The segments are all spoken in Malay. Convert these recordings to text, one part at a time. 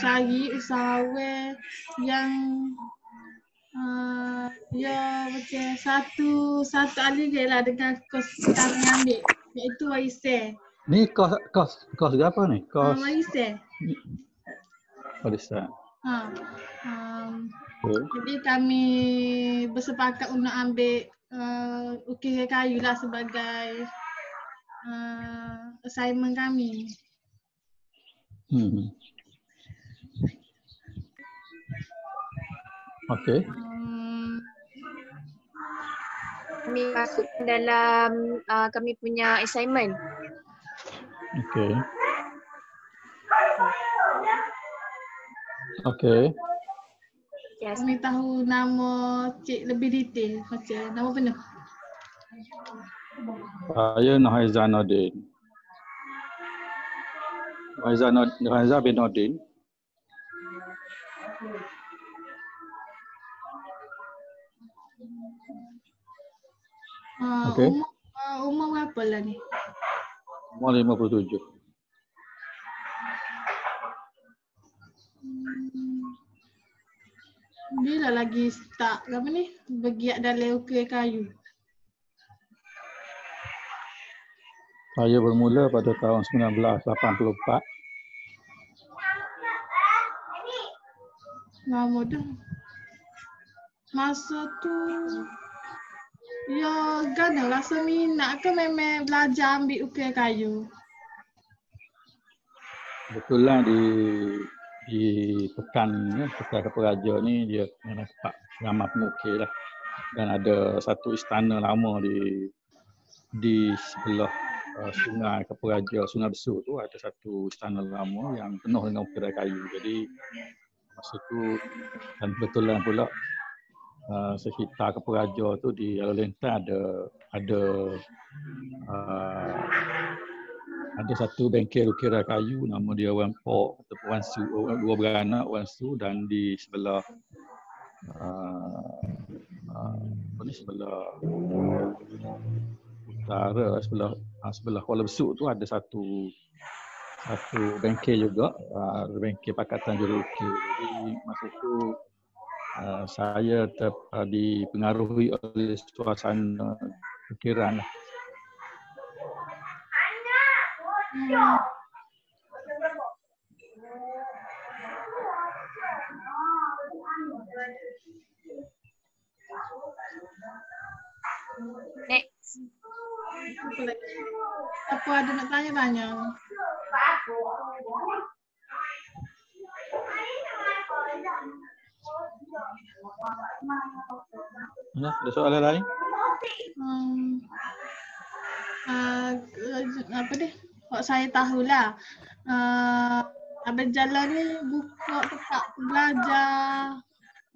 cari usahawan yang ya macam satu aliran lah dengan kos sekarang ambil, iaitu Waise. Ni kos apa ni? Kos Waise. Palestin. Jadi kami bersepakat untuk ambil ukiran kayu lah sebagai assignment kami. Okey. Kami masuk dalam kami punya assignment. Okey. Okey. Yes. Kami tahu nama cik lebih detail macam nama penuh. Saya Nurhaizanuddin. Nurhaiza bin Nordin. Okey. Umur berapa lah ni? Umur 57. Bila lagi start apa ni? Bergiat dalam ukiran kayu. Saya bermula pada tahun 1984. Lama dah. Masa tu ya gana rasa minat ke memang belajar ambil ukiran kayu? Kebetulan di Pekan Keperaja ni dia memang tempat ramai pengukir lah. Dan ada satu istana lama di sebelah sungai Keperaja, Sungai Besut tu ada satu istana lama yang penuh dengan ukiran kayu. Jadi masa tu dan kebetulan pula sekitar Keperaja tu di Lalu Lintas ada satu bengkel ukiran kayu nama dia Wan Pok ataupun Wan Su, dua beranak Wan Su, dan di sebelah sebelah utara sebelah Kuala Besut tu ada satu bengkel juga, bengkel pakatan jurulukir. Jadi masa tu saya dipengaruhi oleh suasana ukiran lah. Next. Apa ada nak tanya-tanya? Ada soalan lain? Apa dia? Saya tahulah. Abang Jalan ni buka tempat belajar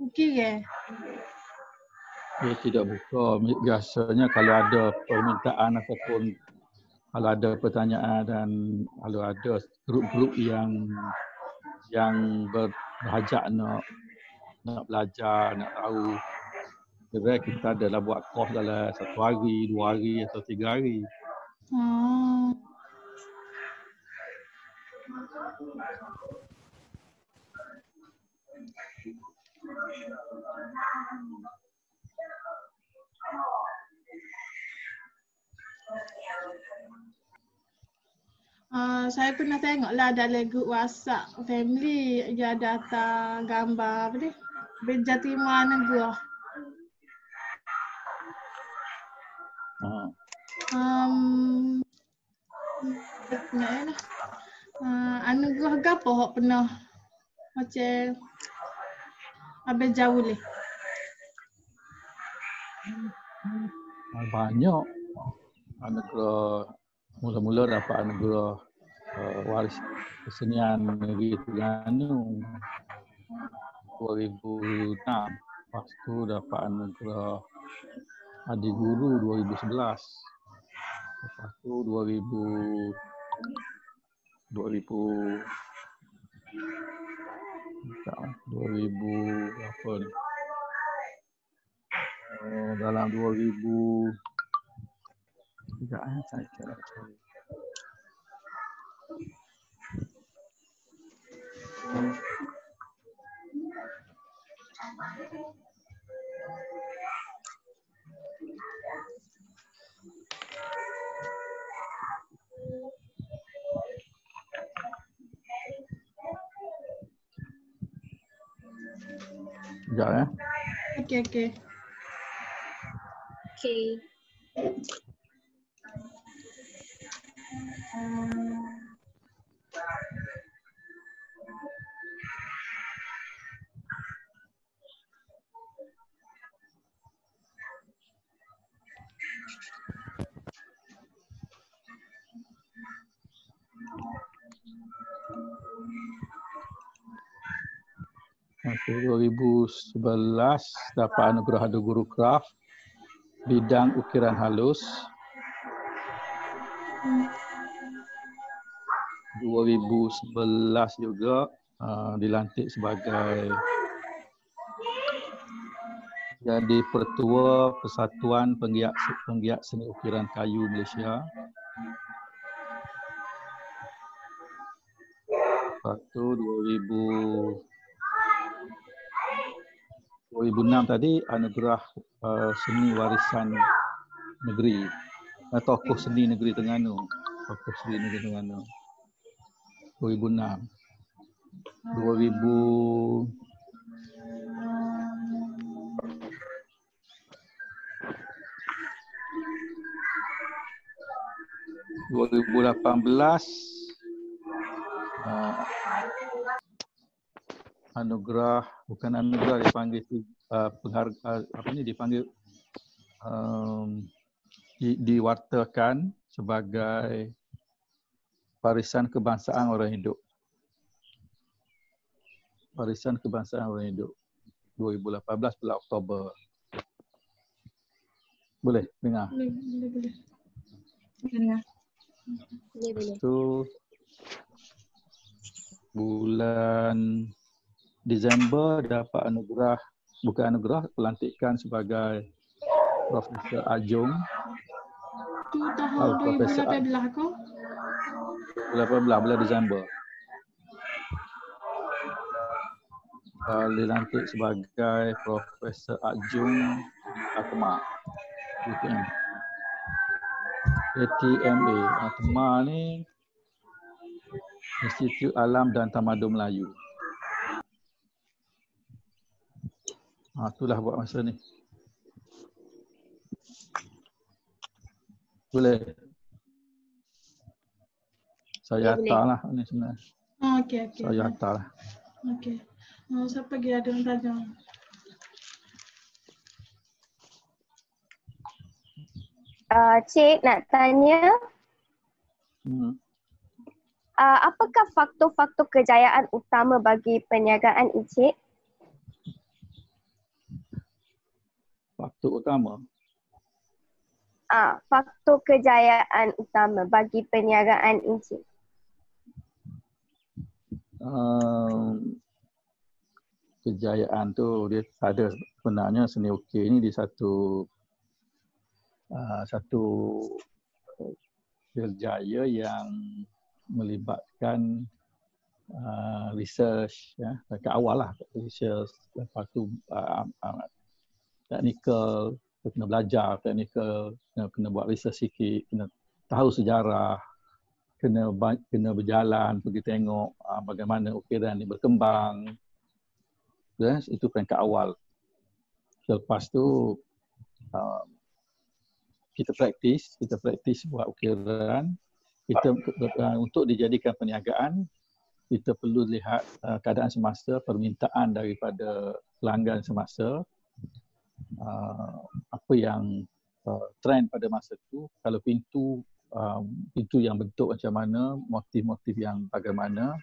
ukiran. Dia tidak buka. Biasanya kalau ada permintaan ataupun kalau ada pertanyaan dan kalau ada grup-grup yang berhajat nak belajar, nak tahu, kira kita adalah buat kos dalam 1 hari, 2 hari atau 3 hari. Saya pernah tengoklah dalam grup WhatsApp family dia ada hantar gambar apa ni? Berjatiman Negara. Anugerah ke apa hok pernah macam abang jauh leh? Banyak anugerah. Mula-mula dapat anugerah waris kesenian negeri Terengganu 2006. Lepas tu dapat anugerah Adi Guru 2011. Lepas tu 2000 berapa ni? Dalam 2000 tidak saya kira. Sekejap ya. Okey, okey. Okay. Okey, 2011 dapat anugerah Ada Guru Kraft bidang ukiran halus. 2011 juga dilantik sebagai jadi Pertua Persatuan Penggiat Seni Ukiran Kayu Malaysia. Lepas tu 2006 tadi anugerah seni warisan negeri, tokoh seni negeri Terengganu. Tokoh seni negeri Terengganu. 2006. 2018 anugerah, bukan anugerah, dipanggil dipanggil diwartakan sebagai Warisan Kebangsaan Orang Hidup. Warisan Kebangsaan Orang Hidup 2018 bulan Oktober. Boleh dengar? Boleh. Boleh, boleh. Itu bulan Disember dapat anugerah, bukan anugerah, pelantikan sebagai Profesor Ajung. Tu tahun Profesor 2018 kau? 2018 bulan Disember. Dilantik sebagai Profesor Ajung Atma. ATMA. Atma ni Institut Alam dan Tamadun Melayu. Itulah buat masa ni. Boleh. Saya hantarlah ni sebenarnya. Okey. Saya hantarlah. Okey. Siapa lagi ada yang tanya? Cik nak tanya, apakah faktor-faktor kejayaan utama bagi perniagaan Encik? Faktor utama? Faktor kejayaan utama bagi perniagaan Encik. Kejayaan tu dia ada, sebenarnya seni ukir ni di satu berjaya yang melibatkan research, ya, ke awal lah research, lepas tu teknikal, kena belajar teknikal, kena buat research sikit, kena tahu sejarah, kena berjalan pergi tengok bagaimana ukiran ni berkembang. Yes, itu peringkat awal. Selepas tu kita praktis buat ukiran. Kita untuk dijadikan perniagaan, kita perlu lihat keadaan semasa, permintaan daripada pelanggan semasa, apa yang trend pada masa itu. Kalau pintu yang bentuk macam mana, motif-motif yang bagaimana,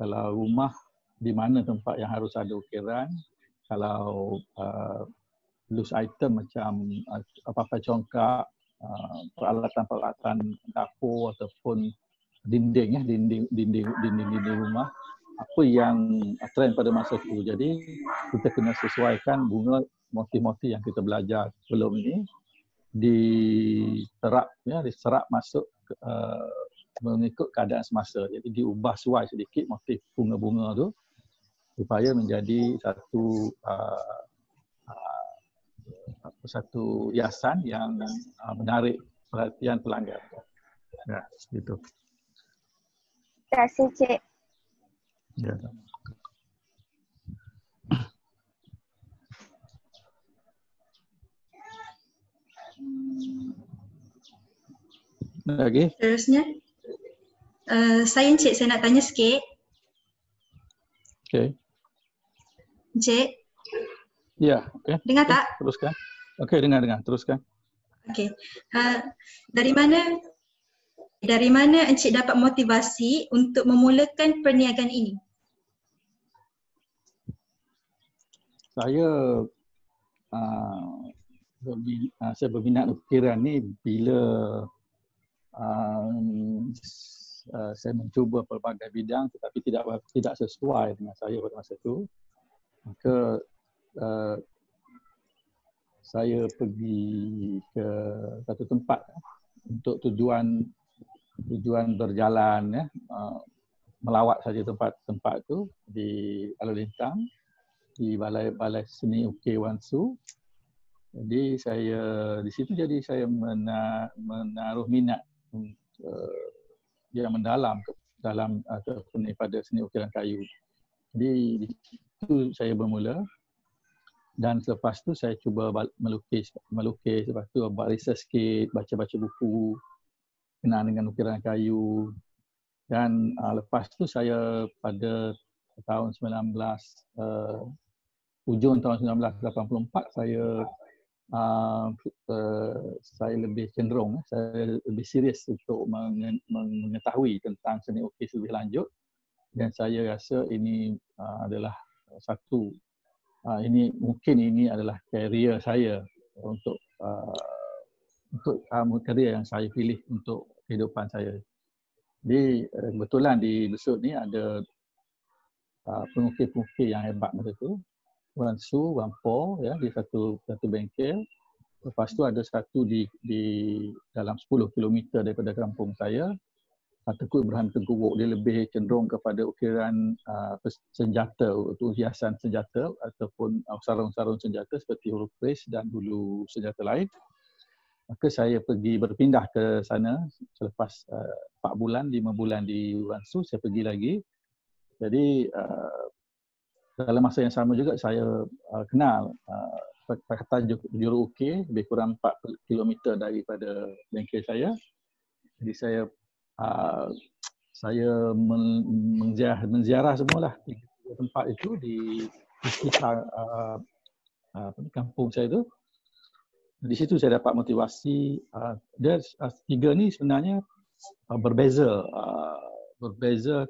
kalau rumah di mana tempat yang harus ada ukiran, kalau loose item macam apa-apa congkak, peralatan-peralatan dapur ataupun dinding rumah, apa yang trend pada masa itu. Jadi kita kena sesuaikan bunga motif-motif yang kita belajar sebelum ini diserap masuk mengikut keadaan semasa. Jadi diubah suai sedikit motif bunga-bunga tu supaya menjadi satu hiasan yang menarik perhatian pelanggan. Ya, gitu. Terima kasih, Cik. Ya. Lagi? Seterusnya, saya nak tanya sikit. Okey. Encik, Ya, okey. dengar tak? Teruskan. Okey, dengar. Teruskan. Okey. Dari mana Encik dapat motivasi untuk memulakan perniagaan ini? Saya saya berminat ukiran ni bila saya mencuba pelbagai bidang tetapi tidak sesuai dengan saya pada masa itu. Maka saya pergi ke satu tempat untuk tujuan berjalan, ya, melawat saja tempat tu di Alor Lintang, di Balai Seni Ukir Wan Su. Jadi saya di situ saya menaruh minat yang mendalam dalam pada seni ukiran kayu. Jadi di situ saya bermula, dan selepas tu saya cuba melukis, lepas tu buat research sikit, baca buku kenaan dengan ukiran kayu. Dan lepas tu saya pada tahun hujung tahun 1984 saya lebih cenderung, saya lebih serius untuk mengetahui tentang seni ukir lebih lanjut, dan saya rasa ini adalah ini adalah karier saya untuk karier yang saya pilih untuk kehidupan saya. Jadi kebetulan di Besut ni ada pengukir-pengukir yang hebat masa tu. Wan Su, Wan Po, ya, di satu bengkel. Lepas tu ada satu di dalam 10 km daripada kampung saya, Tengku Ibrahim Tengku. Dia lebih cenderung kepada ukiran senjata, untuk hiasan senjata ataupun sarung-sarung senjata seperti huruf kris dan hulu senjata lain. Maka saya berpindah ke sana selepas 4 bulan, 5 bulan di Wan Su, saya pergi lagi. Jadi dalam masa yang sama juga saya kenal Pakatan Juru Ukir lebih kurang 4 km daripada bengkel saya. Jadi saya menziarah semualah tempat itu di sekitar kampung saya tu. Di situ saya dapat motivasi. Dia tiga ni sebenarnya berbeza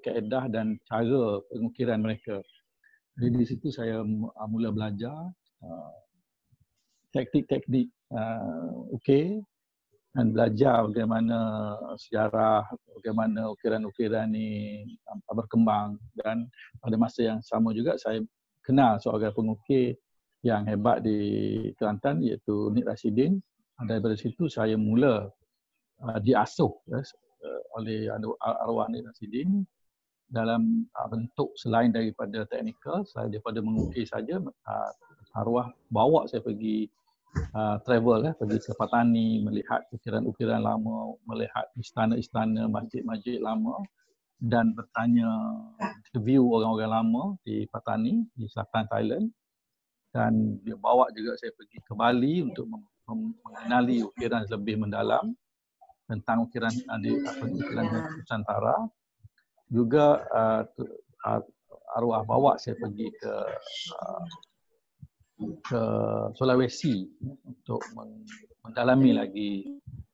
kaedah dan cara pengukiran mereka. Jadi di situ saya mula belajar teknik-teknik ukir dan belajar bagaimana sejarah, bagaimana ukiran-ukiran ni berkembang. Dan pada masa yang sama juga saya kenal seorang pengukir yang hebat di Kelantan, iaitu Nik Rasidin. Daripada situ saya mula diasuh oleh arwah Nik Rasidin dalam bentuk selain daripada teknikal, selain daripada mengukir saja, arwah bawa saya pergi travel, pergi ke Patani, melihat ukiran-ukiran lama, melihat istana-istana, masjid-masjid lama, dan bertanya, interview orang-orang lama di Patani, di selatan Thailand. Dan dia bawa juga saya pergi ke Bali untuk mengenali ukiran lebih mendalam tentang ukiran Nusantara. Juga arwah bawa saya pergi ke Sulawesi untuk mendalami lagi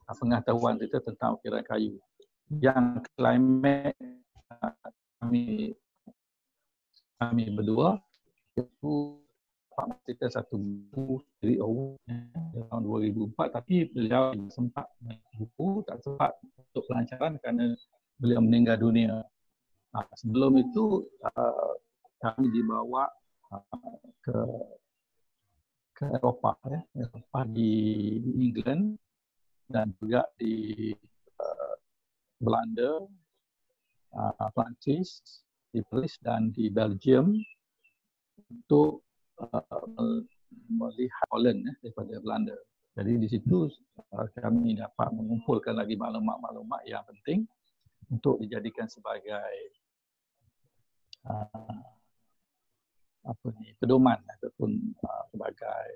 pengetahuan kita tentang ukiran kayu. Yang klimak kami berdua itu kita satu buku dari tahun 2004, tapi beliau sempat buku, tak sempat untuk pelancaran kerana beliau meninggal dunia. Sebelum itu kami dibawa ke Eropah, Eropah di England dan juga di Belanda, Perancis, di Paris dan di Belgium untuk melihat Holland daripada Belanda. Jadi di situ kami dapat mengumpulkan lagi maklumat-maklumat yang penting untuk dijadikan sebagai pedoman ataupun sebagai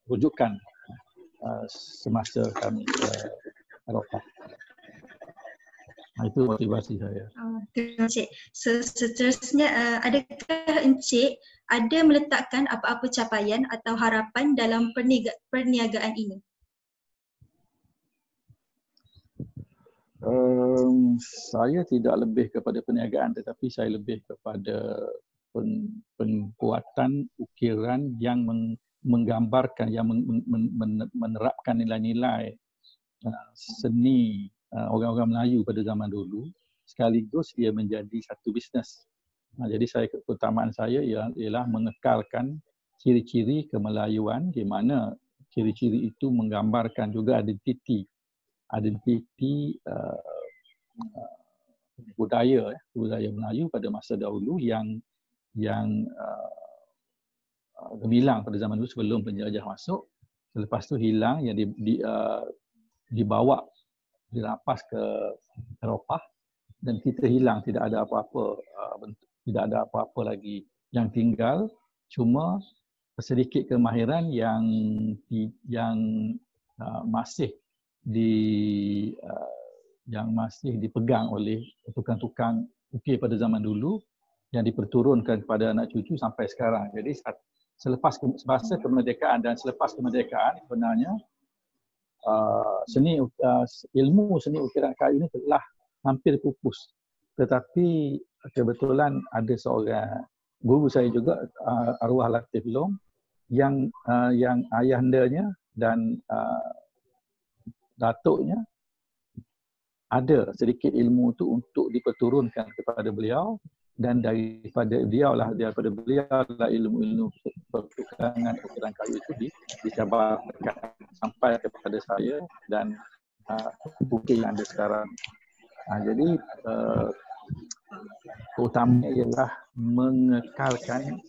rujukan semasa kami ke Eropah. Itu motivasi saya. Terima kasih. Seterusnya, adakah Encik ada meletakkan apa-apa capaian atau harapan dalam perniagaan ini? Saya tidak lebih kepada perniagaan, tetapi saya lebih kepada penguatan ukiran yang menggambarkan, yang menerapkan nilai-nilai seni orang-orang Melayu pada zaman dulu, sekaligus dia menjadi satu bisnes. Jadi keutamaan saya ialah mengekalkan ciri-ciri kemelayuan, di mana ciri-ciri itu menggambarkan juga identiti budaya Melayu pada masa dahulu yang gemilang pada zaman dulu sebelum penjajah masuk. Selepas tu hilang, yang dibawa, dirampas ke Eropah, dan kita hilang, tidak ada apa-apa lagi yang tinggal, cuma sedikit kemahiran yang masih dipegang oleh tukang-tukang ukir pada zaman dulu, yang diperturunkan kepada anak cucu sampai sekarang. Jadi semasa kemerdekaan dan selepas kemerdekaan, sebenarnya ilmu seni ukiran kayu ini telah hampir pupus. Tetapi kebetulan ada seorang guru saya juga, arwah Latif Long, yang ayahandanya dan datuknya ada sedikit ilmu itu untuk diperturunkan kepada beliau, dan daripada beliau lah ilmu-ilmu pertukangan ukiran kayu itu dicabarkan sampai kepada saya dan bukti yang ada sekarang. Jadi utamanya ialah mengekalkan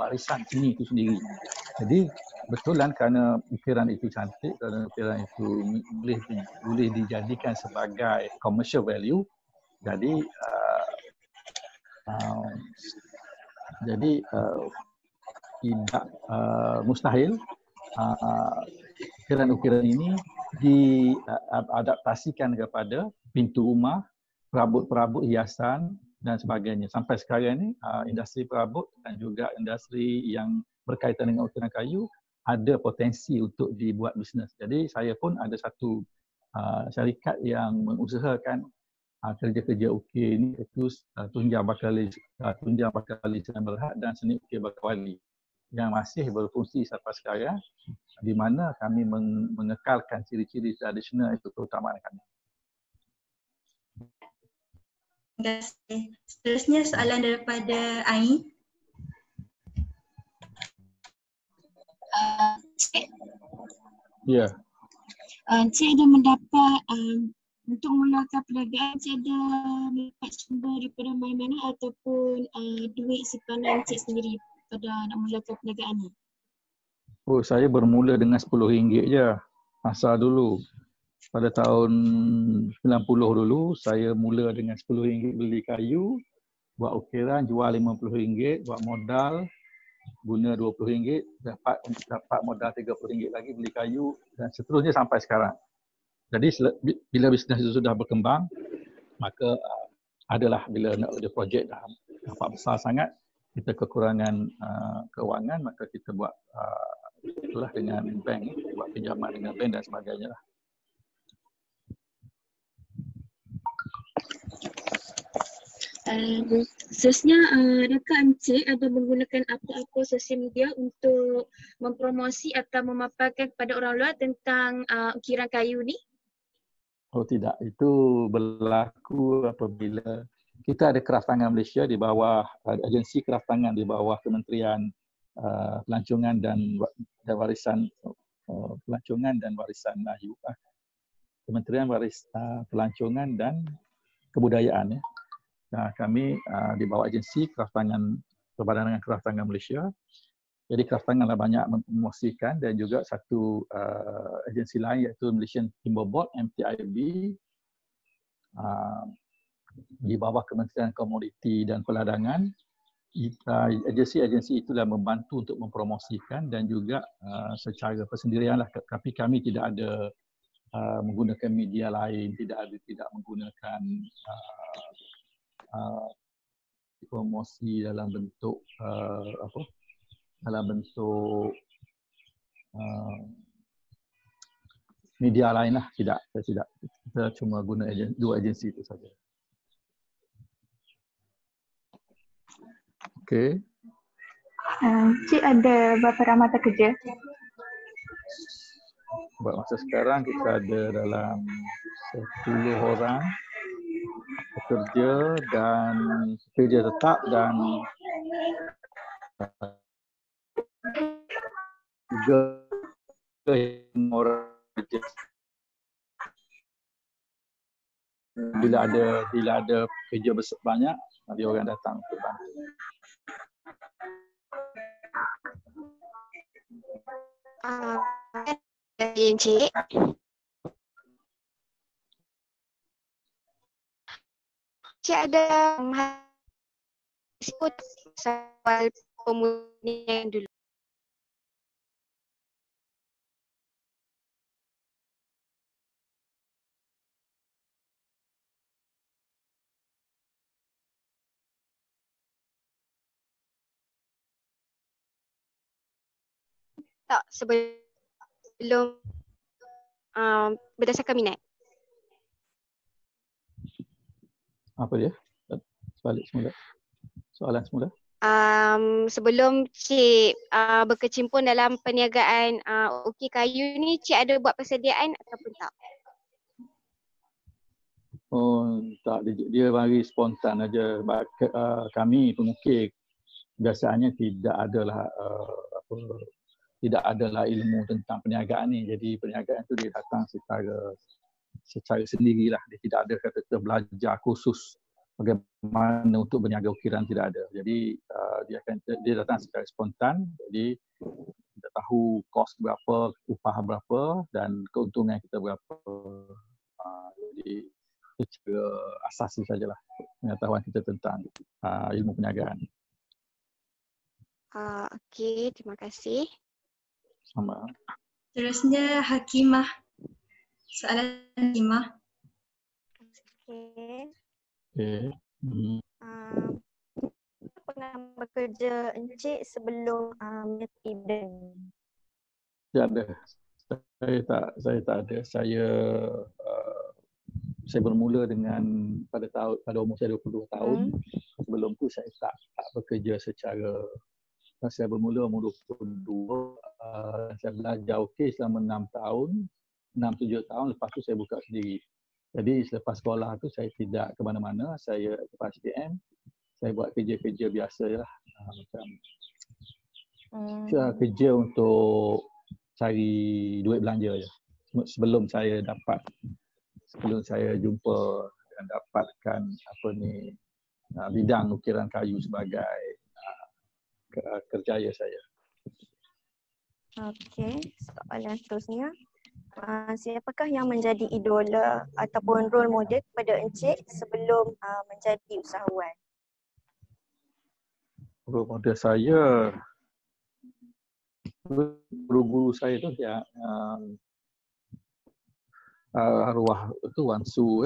warisan seni itu sendiri. Jadi betulan kerana ukiran itu cantik, kerana ukiran itu boleh dijadikan sebagai commercial value, jadi tidak mustahil ukiran-ukiran ini diadaptasikan kepada pintu rumah, perabot-perabot hiasan dan sebagainya. Sampai sekarang ini industri perabot dan juga industri yang berkaitan dengan ukiran kayu ada potensi untuk dibuat bisnes. Jadi saya pun ada satu syarikat yang mengusahakan kerja-kerja ukir ini, iaitu Tunjang Bakali Sdn Berhad dan Seni Ukir Bakawali, yang masih berfungsi sampai sekarang, di mana kami mengekalkan ciri-ciri tradisional itu keutamaan kami. Terima kasih. Seterusnya soalan daripada Ai. Ya. Encik ada mendapat untuk mulakan perniagaan, Encik ada mendapat sumber daripada mana-mana ataupun duit simpanan Encik sendiri pada nak mulakan perniagaan ni? Oh, saya bermula dengan RM10 je asal dulu. Pada tahun 90 dulu, saya mula dengan RM10 beli kayu, buat ukiran, jual RM50, buat modal, guna RM20, dapat modal RM30 lagi beli kayu, dan seterusnya sampai sekarang. Jadi bila bisnes itu sudah berkembang, maka adalah bila nak ada projek dah nampak besar sangat, kita kekurangan keuangan, maka kita buat itulah dengan bank, buat pinjaman dengan bank dan sebagainya lah. Seterusnya, adakah Encik ada menggunakan apa-apa sosial media untuk mempromosi atau memaparkan kepada orang luar tentang ukiran kayu ni? Oh tidak, itu berlaku apabila kita ada Kraft Tangan Malaysia di bawah, agensi Kraft Tangan di bawah Kementerian Pelancongan dan Warisan Pelancongan dan Warisan Melayu. Kementerian Pelancongan dan Kebudayaan. Ya. Nah, kami di bawah agensi Kraftangan Perbadangan Kraftangan Malaysia. Jadi Kraftangan banyak mempromosikan, dan juga satu agensi lain iaitu Malaysian Timber Board MTIB di bawah Kementerian Komoditi dan Perdagangan. Agensi-agensi itulah membantu untuk mempromosikan dan juga secara persendirianlah, tapi kami tidak ada menggunakan media lain, tidak menggunakan promosi dalam bentuk media lain lah. Saya tidak. Kita cuma guna dua agensi itu saja. Okey. Cik ada berapa ramai mata kerja? Buat masa sekarang kita ada dalam 10 orang pekerja dan pekerja tetap, dan 3 orang kerja. Bila ada kerja banyak, dia orang datang untuk bantu. Encik. Cik ada soal pemurnian dulu. Tak, sebelum berdasarkan minat. Apa dia? Balik semula. Soalan semula. Sebelum Cik berkecimpung dalam perniagaan ukir kayu ni, Cik ada buat persediaan ataupun tak? Oh, tak, dia bagi spontan aja. Kami pengukir biasanya tidak adalah ilmu tentang perniagaan ni. Jadi perniagaan tu dia datang secara sendirilah. Dia tidak ada kata belajar khusus bagaimana untuk berniaga ukiran, tidak ada. Jadi dia datang secara spontan. Jadi kita tahu kos berapa, upah berapa dan keuntungan kita berapa. Jadi secara asasi sajalah pengetahuan kita tentang ilmu perniagaan. Okey, terima kasih. Sama. Terusnya Hakimah. Soalan Hakimah. Okey. Okay. Pernah bekerja Encik sebelum menyertai bidang? Tidak ada. Saya tak ada. Saya bermula pada umur saya 22 tahun. Sebelum tu saya tak bekerja secara. Saya bermula umur 22. Saya belajar ukir selama 6 tahun. 6-7 tahun. Lepas tu saya buka sendiri. Jadi selepas sekolah tu saya tidak ke mana-mana. Saya lepas SPM, saya buat kerja-kerja biasa lah. Macam kerja untuk cari duit belanja je. Sebelum saya jumpa dan dapatkan bidang ukiran kayu sebagai kerjaya saya. Okey, soalan seterusnya. Siapakah yang menjadi idola ataupun role model kepada Encik sebelum menjadi usahawan? Role model saya, guru-guru saya tu arwah itu Wan Su,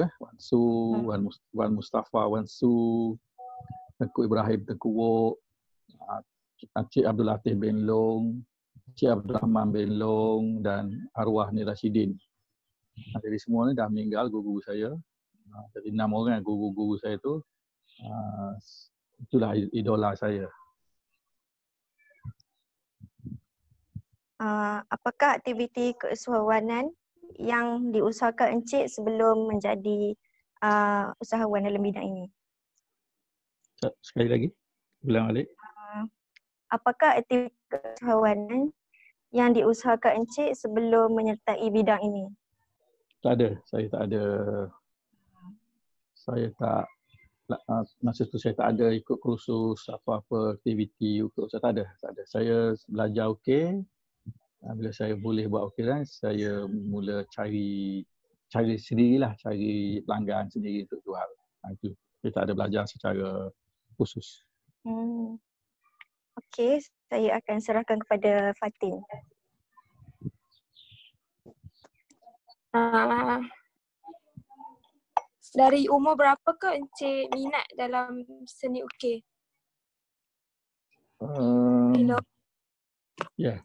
Wan Mustafa Wan Su, Tengku Ibrahim Tengku Wok, Cik Abdul Latif bin Long, Cik Abdul Rahman bin Long dan arwah Ni Rashidin. Jadi semua ni dah meninggal guru-guru saya. Jadi 6 orang guru-guru saya tu. Itulah idola saya. Apakah aktiviti keusahawanan yang diusahakan Encik sebelum menjadi usahawan dalam bidang ini? Sekali lagi, ulang balik. Apakah aktiviti keusahawanan yang diusahakan Encik sebelum menyertai bidang ini? Tak ada, saya tak ada. Saya tak, masa tu saya tak ada ikut kursus apa-apa aktiviti ukir. Saya tak ada. Saya belajar ukir. Bila saya boleh buat ukiran, saya mula cari sendirilah, cari pelanggan sendiri untuk jual. Itu. Saya tak ada belajar secara khusus. Okey, saya akan serahkan kepada Fatin. Dari umur berapa ke Encik minat dalam seni ukir? Hello. Ya,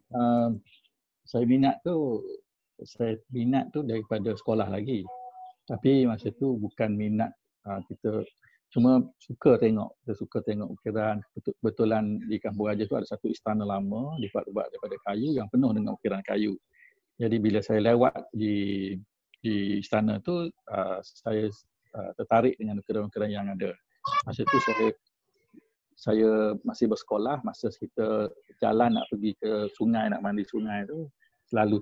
saya minat tu daripada sekolah lagi. Tapi masa tu bukan minat, kita cuma suka tengok ukiran. Kebetulan di Kampung Raja tu ada satu istana lama dibuat daripada kayu yang penuh dengan ukiran kayu. Jadi bila saya lewat di istana tu, saya tertarik dengan ukiran-ukiran yang ada. Masa tu saya masih bersekolah, masa kita jalan nak pergi ke sungai, nak mandi sungai tu, selalu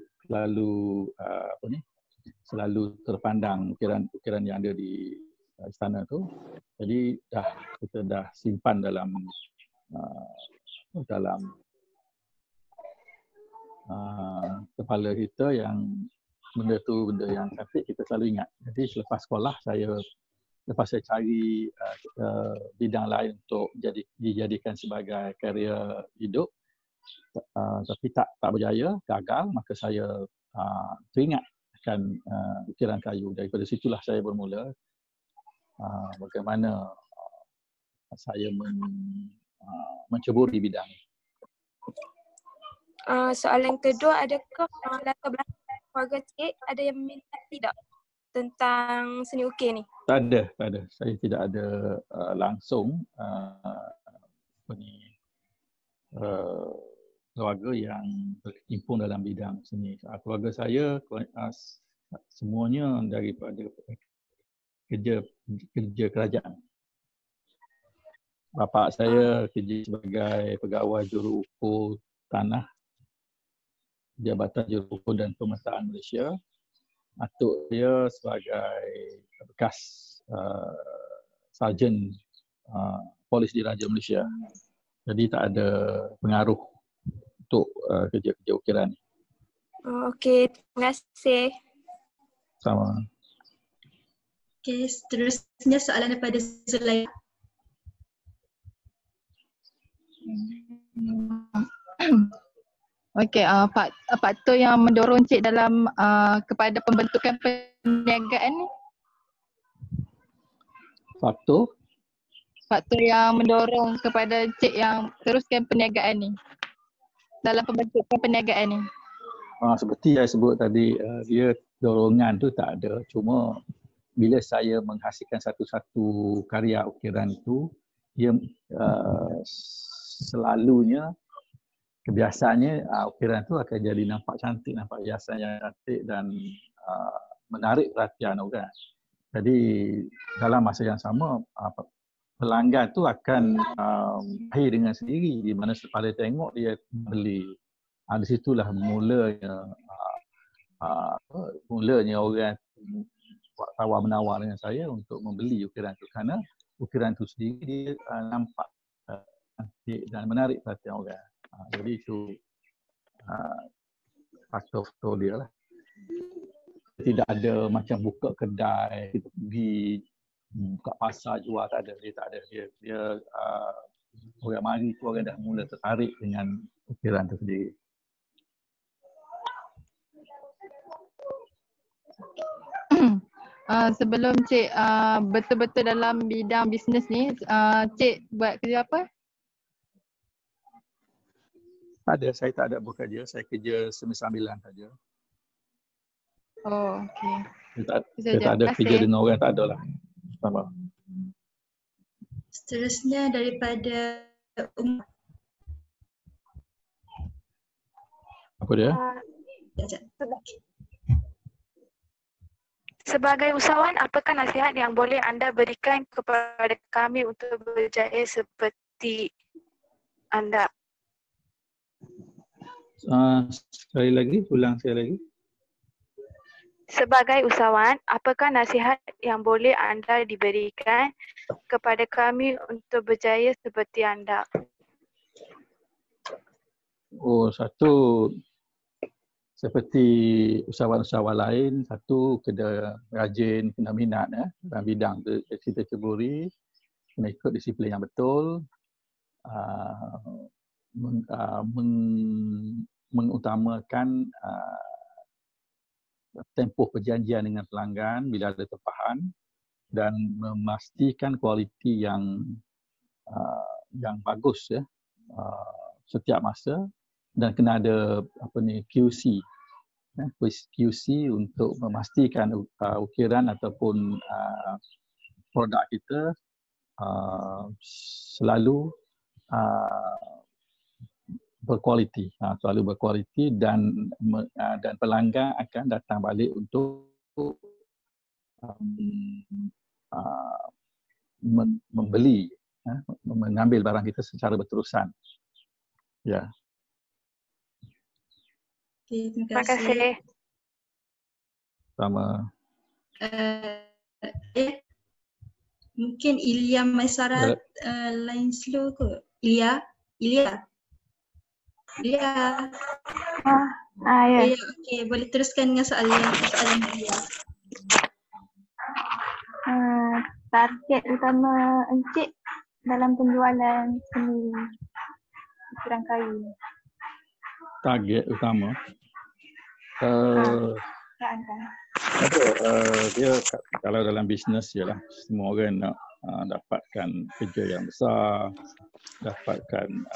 terpandang ukiran yang ada di istana tu. Jadi kita dah simpan dalam kepala kita yang benda yang cantik kita selalu ingat. Jadi selepas sekolah lepas saya cari bidang lain untuk dijadikan sebagai karier hidup, tapi tak berjaya, gagal, maka saya teringat akan ukiran kayu. Daripada situlah saya bermula bagaimana saya menceburi bidang. Soalan kedua, adakah latar belakang keluarga Cik ada yang minat tidak tentang seni ukir ni? Tak ada. Saya tidak ada langsung keluarga yang berkecimpung dalam bidang seni. Keluarga saya semuanya daripada kerja kerajaan. Bapa saya kerja sebagai pegawai juruukur tanah Jabatan Juruukur dan Pemetaan Malaysia. Atuk dia sebagai bekas sarjan polis Diraja Malaysia. Jadi tak ada pengaruh untuk kerja-kerja ukiran. Okey, terima kasih. Sama. Okey, seterusnya soalan daripada Zulaikha. Okey, faktor yang mendorong Cik dalam kepada pembentukan perniagaan ni? Faktor yang mendorong kepada Cik yang teruskan perniagaan ni dalam pembentukan perniagaan ni. Seperti saya sebut tadi, dia dorongan tu tak ada. Cuma bila saya menghasilkan satu-satu karya ukiran tu, dia selalunya kebiasaannya ukiran tu akan jadi nampak cantik, nampak hiasan yang cantik dan menarik perhatian orang. Jadi dalam masa yang sama, pelanggan tu akan lahir dengan sendiri, di mana selepas dia tengok dia beli. Di situlah mulanya orang buat tawar-menawar dengan saya untuk membeli ukiran tu, kerana ukiran tu sendiri dia nampak cantik dan menarik perhatian orang. Jadi itu faktor dia lah. Tidak ada macam buka kedai, kita pergi buka pasar jual, tak ada. Dia orang mari tu orang dah mula tertarik dengan ukiran tu sendiri. Sebelum Cik betul-betul dalam bidang bisnes ni, Cik buat kerja apa? Saya tak ada bekerja, saya kerja sambilan saja. Oh, okey. Saya tak ada kerja dengan orang, tak ada lah. Sama. Seterusnya daripada Apa dia? Sebagai usahawan, apakah nasihat yang boleh anda berikan kepada kami untuk berjaya seperti anda? Sekali lagi, ulang sekali lagi. Sebagai usahawan, apakah nasihat yang boleh anda diberikan kepada kami untuk berjaya seperti anda? Oh, satu seperti usahawan-usahawan lain, satu kena rajin, kena minat dalam bidang tu, kita ceburi, kena ikut disiplin yang betul, mengutamakan tempoh perjanjian dengan pelanggan bila ada tempahan dan memastikan kualiti yang bagus setiap masa, dan kena ada QC QC untuk memastikan ukiran ataupun produk kita selalu berkualiti, dan pelanggan akan datang balik untuk membeli, mengambil barang kita secara berterusan. Ya. Okay, Terima kasih. Sama. Mungkin Ilya Maisara line slow ke? Ilya. Ya. Ya, okay, boleh teruskan dengan soalan Ilya. Target utama Encik dalam penjualan seni ukiran kayu. Target utama. Dia kalau dalam bisnes ialah semua orang nak dapatkan kerja yang besar, dapatkan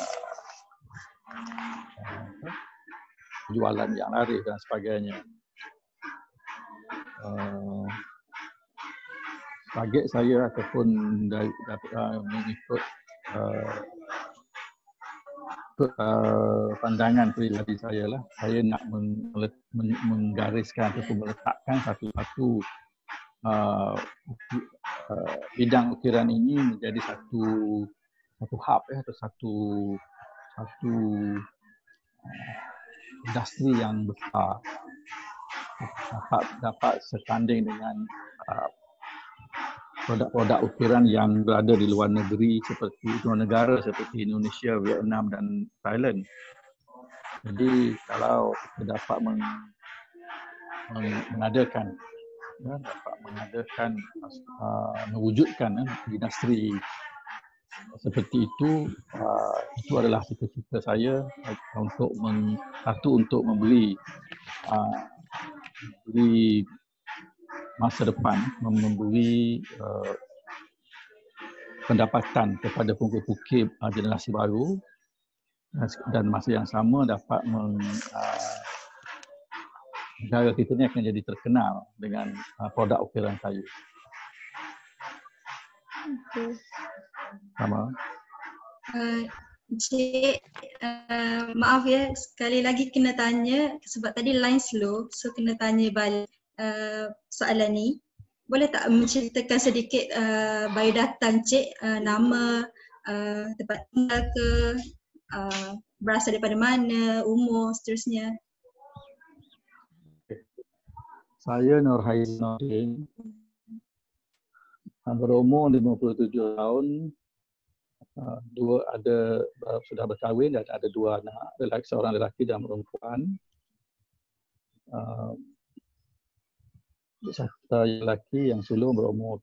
jualan yang laris dan sebagainya. Target saya ataupun mengikut pandangan peribadi saya lah, saya nak menggariskan ataupun meletakkan satu bidang ukiran ini menjadi satu hub atau satu industri yang besar, dapat setanding dengan produk-produk ukiran yang berada di luar negeri luar negara seperti Indonesia, Vietnam dan Thailand. Jadi kalau kita dapat mewujudkan industri seperti itu adalah cita-cita saya untuk memberi masa depan, memberi pendapatan kepada pengukir generasi baru, dan masa yang sama dapat negara kita ni akan jadi terkenal dengan produk ukiran kayu. Sama. Encik, maaf ya, sekali lagi kena tanya sebab tadi line slow, so kena tanya balik soalan ni. Boleh tak menceritakan sedikit biodata Encik, nama, tempat tinggal ke, berasal daripada mana, umur, seterusnya? Saya Nurhaiz Nordin, berumur 57 tahun, sudah berkahwin dan ada 2 anak, seorang lelaki dan perempuan. Satu lelaki yang sulung berumur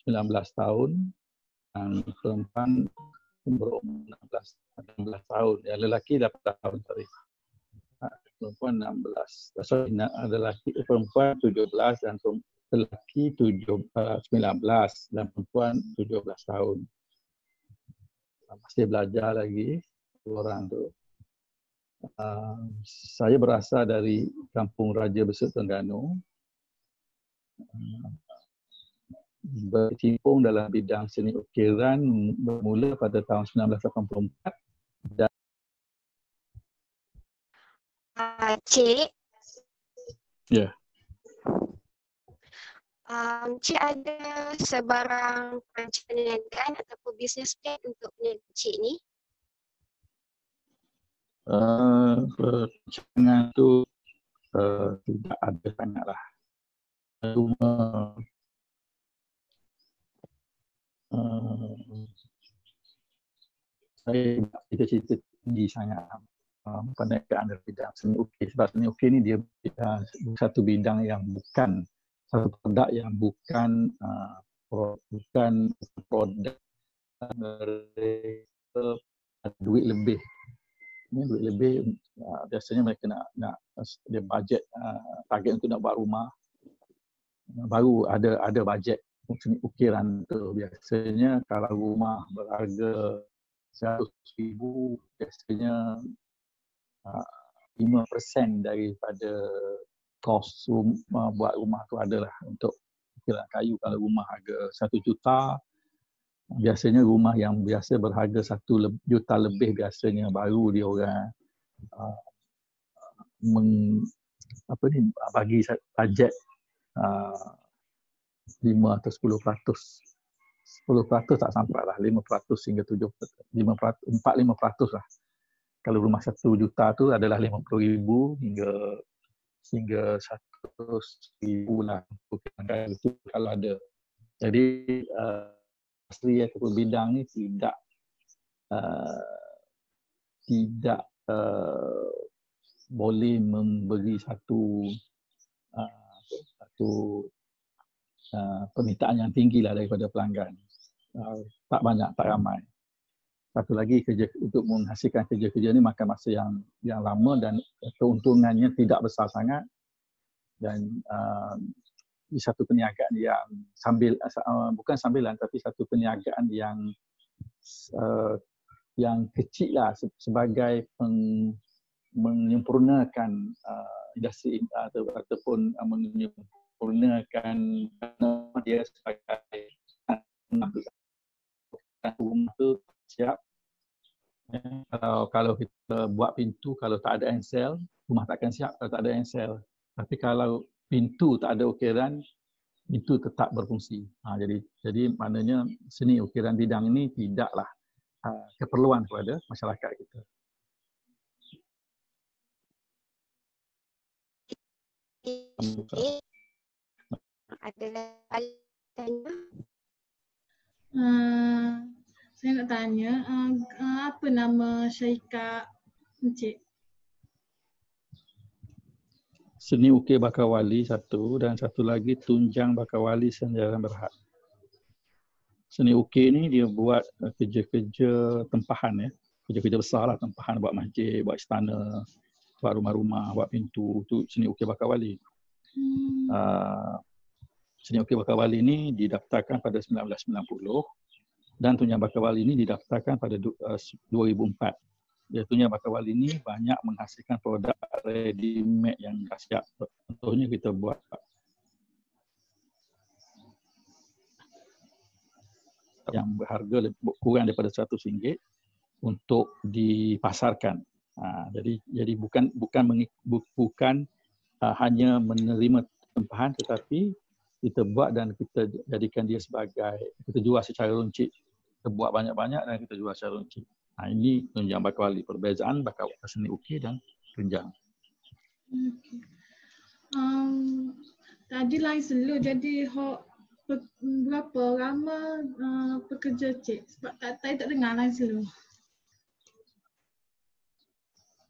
19 tahun dan perempuan berumur 16 tahun. Yang lelaki 8 tahun, perempuan 16. Perempuan 17 dan lelaki 19 dan perempuan 17 tahun. Masih belajar lagi orang tu. Saya berasal dari Kampung Raja Besut Terengganu. Berkecimpung dalam bidang seni ukiran bermula pada tahun 1984 dan Cik. Ya. Cik ada sebarang perniagaan ataupun bisnes plan untuk Cik ni? Perancangan tu tidak ada sangatlah. rumah saya cita-cita tinggi sangat perniagaan dalam bidang seni ukir. Sebab seni ukir ni dia satu bidang yang bukan, satu produk yang bukan produk mereka ada duit lebih. Duit lebih biasanya mereka nak dia bajet target untuk nak buat rumah, baru ada bajet seni ukiran tu. Biasanya kalau rumah berharga 100,000, biasanya 5% daripada kos buat rumah tu adalah untuk ukiran kayu. Kalau rumah harga 1 juta, biasanya rumah yang biasa berharga 1 juta lebih biasanya baru dia orang bagi bajet 5 atau 10%. 10% tak sampai lah, 5% hingga 7%, 4-5% lah. Kalau rumah 1 juta tu adalah 50,000 hingga 100,000 lah itu kalau ada. Jadi industri ataupun bidang ni tidak boleh memberi satu permintaan yang tinggi lah daripada pelanggan. Tak banyak, tak ramai. Satu lagi, kerja untuk menghasilkan kerja-kerja ni makan masa yang lama dan keuntungannya tidak besar sangat, dan di satu perniagaan yang bukan sambilan tapi satu perniagaan yang kecil lah sebagai menyempurnakan industri ataupun menyempurnakan dia sebagai rumah tu siap. Kalau kita buat pintu, kalau tak ada engsel, rumah takkan siap kalau tak ada engsel. Tapi kalau pintu tak ada ukiran, pintu tetap berfungsi. Jadi maknanya seni ukiran bidang ini tidaklah keperluan kepada masyarakat kita. Ada tanya? Saya nak tanya, apa nama syarikat Encik? Seni Ukir Bakawali satu, dan satu lagi Tunjang Bakawali Sanjaran Berhad. Seni ukir ni dia buat kerja-kerja tempahan, kerja-kerja besar lah, tempahan, buat masjid, buat istana, buat rumah-rumah, buat pintu. Itu seni ukir Bakawali. Seni ukir Bakawali ni didaftarkan pada 1990 dan Tunjang Bakawali ini didaftarkan pada 2004. Dia Tunjang Bakawali ini banyak menghasilkan produk ready made yang dah siap. Contohnya kita buat yang berharga kurang daripada RM100 untuk dipasarkan. Jadi bukan hanya menerima tempahan, tetapi kita buat dan kita jadikan dia sebagai, kita jual secara runcit. Kita buat banyak-banyak dan kita jual secara runcit. Ini Tunjang Bakawali, perbezaan seni ukir dan tunjang. Okay. Tadi lain selalu, jadi berapa ramai pekerja cik? Sebab saya tak dengar lain selalu.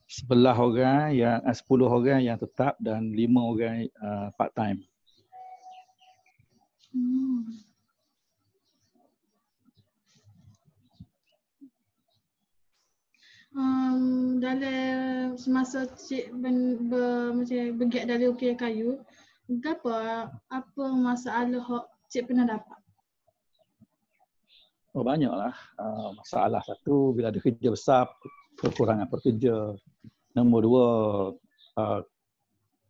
10 orang yang tetap dan 5 orang part time. Dalam semasa cik bergiat dari ukir kayu, apa masalah cik pernah dapat? Banyaklah masalah. Satu, bila ada kerja besar, kekurangan pekerja. Nombor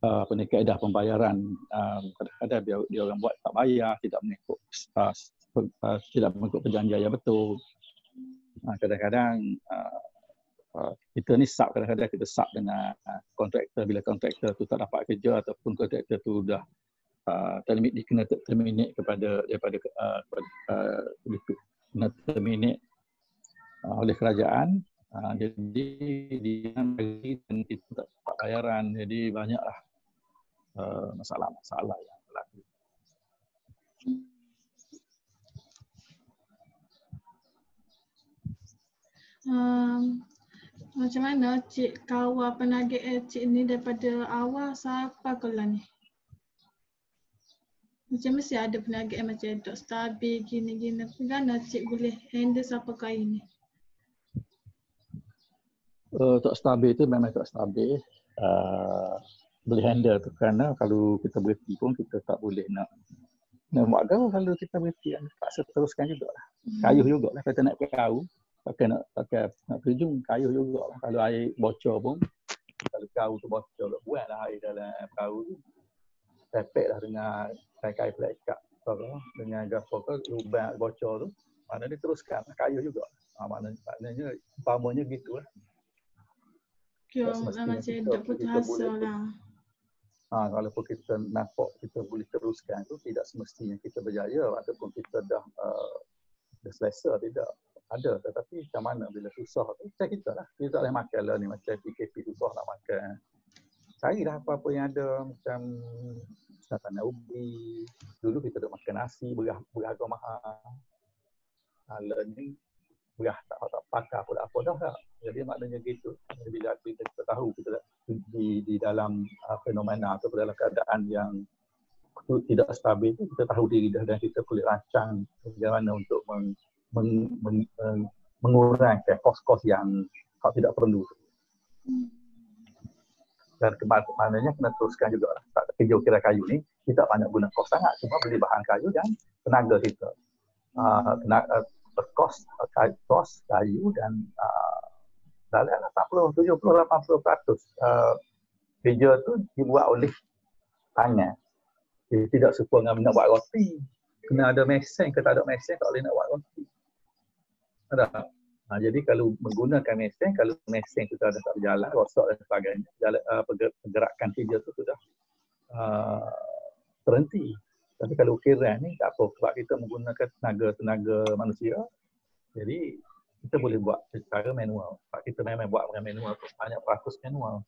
2, kaedah pembayaran. Kadang-kadang dia orang buat tak bayar, tidak mengikut perjanjian yang betul. Kadang-kadang kita ni sub, kadang-kadang kita sub dengan kontraktor. Bila kontraktor tu tak dapat kerja ataupun kontraktor tu dah kena terminate kena terminate oleh kerajaan. Jadi dia bagi dan kita tak dapat bayaran. Jadi banyaklah masalah-masalah yang berlaku. macam mana cik kawal penagih cik ni daripada awal sampai ke lah ni? Macam mesti ada penagih macam tak stabil gini-gini. Bagaimana cik boleh handle sampai ke ini? Tak stabil tu memang tak stabil. Boleh handle tu kerana kalau kita berhenti pun kita tak boleh nak buat gaul. Kalau kita berhenti kan paksa teruskan jugalah. Kayuh jugalah kata nak perahu, pakai nak terjun kayuh jugalah. Kalau air bocor pun, kalau perahu tu bocor, buanglah air dalam perahu tu. Tepeklah dengan kain pelekat dengan gapo ke lubang bocor tu, mana dia teruskan kayuh juga. Maknanya umpamanya gitulah. Kira macam tak putus asa lah. Kalau kita nampak kita boleh teruskan tu, tidak semestinya kita berjaya ataupun kita dah selesa, tidak ada. Tetapi macam mana bila susah tu, macam kita lah. Kita tak boleh makan lah ni, macam PKP susah nak makan. Carilah apa-apa yang ada, macam tanah ubi. Dulu kita dah makan nasi, beras harga mahal. Kalau ni beras tak pakai apa dah tak. Jadi maknanya gitu. Bila kita tahu kita di dalam fenomena atau dalam keadaan yang tidak stabil, kita tahu diri dah dan kita boleh rancang bagaimana untuk mengurangkan kos-kos yang tidak perlu. Dan maknanya kena teruskan juga. Kerja ukir kayu ni kita banyak guna kos sangat, cuma beli bahan kayu dan tenaga kita. Kos kayu dan dalam 80, 70, 80% kerja tu dibuat oleh tangan. Jadi tidak serupa dengan nak buat roti. Kena ada mesin, kalau tak ada mesin tak boleh nak buat roti. Ada. Jadi kalau menggunakan mesin, kalau mesin kita dah tak berjalan, rosak dan sebagainya, pergerakan kerja tu sudah berhenti. Tapi kalau ukiran ni tak apa, sebab kita menggunakan tenaga manusia, jadi kita boleh buat secara manual. Sebab kita memang buat dengan manual tu, banyak peratus manual.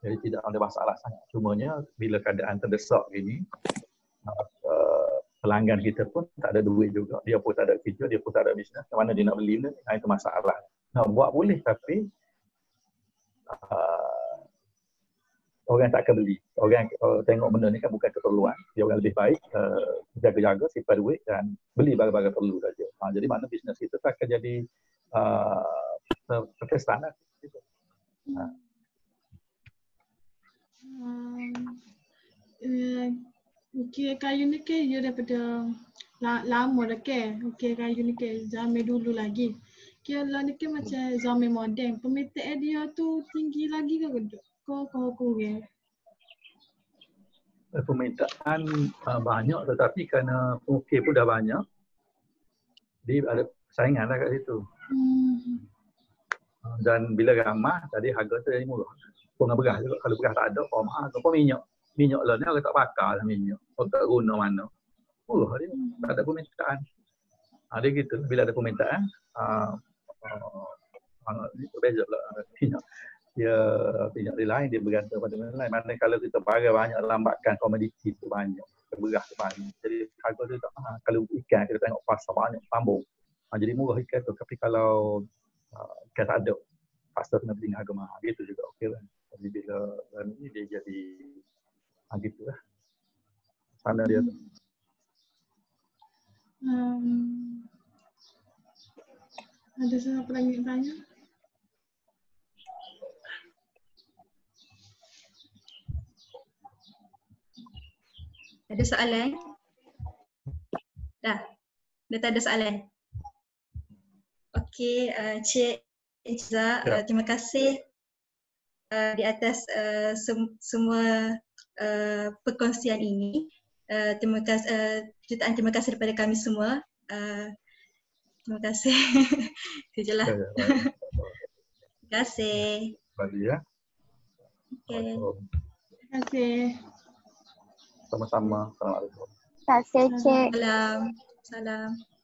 Jadi tidak ada masalah sangat. Cumanya bila keadaan terdesak gini, pelanggan kita pun tak ada duit juga. Dia pun tak ada kerja, dia pun tak ada bisnes. Macam mana dia nak beli ni? Itu masalah. Nak buat boleh tapi orang tak akan beli. Orang tengok benda ni kan bukan keperluan. Dia orang lebih baik jaga-jaga, simpan duit dan beli barang-barang perlu saja. Jadi mana bisnes kita tak akan jadi terkesan lah. Ukir kayu ni ke dia daripada lama dah ke. Ukir kayu ni ke zaman dulu lagi. Kira ni ke macam zaman moden. Pemetaan dia tu tinggi lagi ke geduk? Kau kurang? Permintaan banyak tetapi kerana pengukir pun dah banyak, dia ada persaingan lah kat situ. Dan bila ramah, tadi harga tu jadi murah. Pun beras juga. Kalau beras tak ada, mahal. Apa minyak? Minyak lah ni orang tak bakar lah minyak. Orang tak guna mana. Murah dia. Tak ada permintaan. Dia gitu. Bila ada permintaan, berbeza pula minyak. Minyak di lain, dia bergantung pada minyak lain. Mana kalau kita barang banyak, lambatkan komoditi tu banyak. Beras tu banyak. Jadi harga tu tak mahal. Kalau ikan, kita tengok pasar banyak, tambung. Jadi murah ikan tu. Tapi kalau ikan tak ada, pasar kena beli harga mahal. Gitu juga okey lah. Jadi bila ni dia jadi gitu lah. Sana dia tu. Ada siapa lagi tanya? Ada soalan? Dah tak ada soalan? Okey, Cik Iza, terima kasih di atas semua perkongsian ini. Terima kasih, jutaan terima kasih daripada kami semua. Terima kasih. Itu je lah. Terima kasih. Terima kasih. Terima kasih. Sama-sama. Assalamualaikum. Terima kasih, Cik. Salam.